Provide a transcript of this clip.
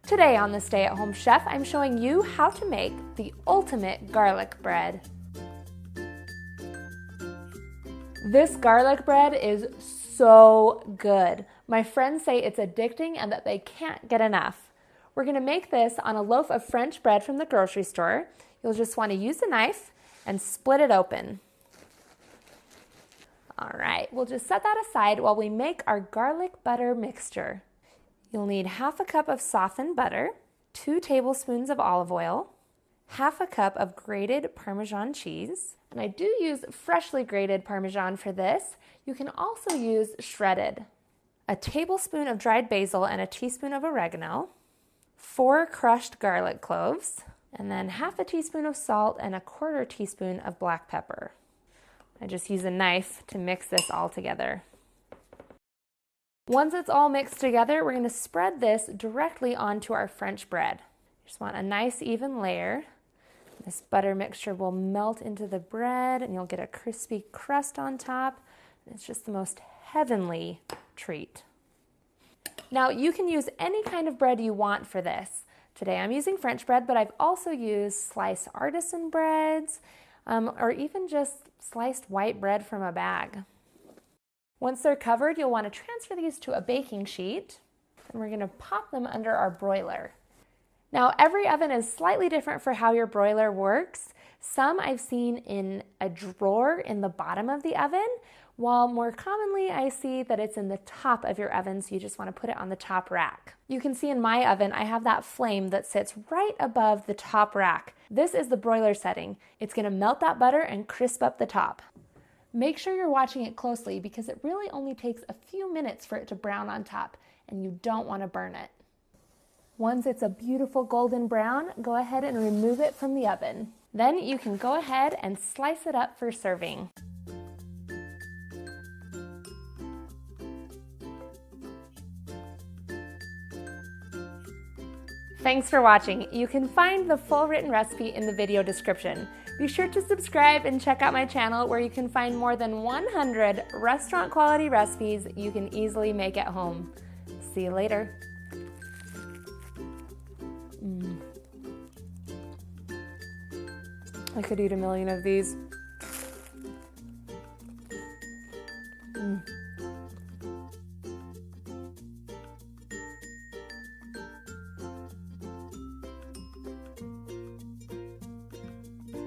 Today on the Stay at Home Chef, I'm showing you how to make the ultimate garlic bread. This garlic bread is so good. My friends say it's addicting and that they can't get enough. We're going to make this on a loaf of French bread from the grocery store. You'll just want to use a knife and split it open. All right, we'll just set that aside while we make our garlic butter mixture. You'll need half a cup of softened butter, 2 tablespoons of olive oil, half a cup of grated Parmesan cheese, and I do use freshly grated Parmesan for this. You can also use shredded. A tablespoon of dried basil and a teaspoon of oregano, 4 crushed garlic cloves, and then half a teaspoon of salt and a 1/4 teaspoon of black pepper. I just use a knife to mix this all together. Once it's all mixed together, we're going to spread this directly onto our French bread. You just want a nice even layer. This butter mixture will melt into the bread and you'll get a crispy crust on top. It's just the most heavenly treat. Now you can use any kind of bread you want for this. Today I'm using French bread, but I've also used sliced artisan breads or even just sliced white bread from a bag. Once they're covered, you'll want to transfer these to a baking sheet, and we're going to pop them under our broiler. Now, every oven is slightly different for how your broiler works. Some I've seen in a drawer in the bottom of the oven, while more commonly I see that it's in the top of your oven, so you just want to put it on the top rack. You can see in my oven, I have that flame that sits right above the top rack. This is the broiler setting. It's going to melt that butter and crisp up the top. Make sure you're watching it closely because it really only takes a few minutes for it to brown on top, and you don't want to burn it. Once it's a beautiful golden brown, go ahead and remove it from the oven. Then you can go ahead and slice it up for serving. Thanks for watching. You can find the full written recipe in the video description. Be sure to subscribe and check out my channel where you can find more than 100 restaurant quality recipes you can easily make at home. See you later. I could eat a million of these.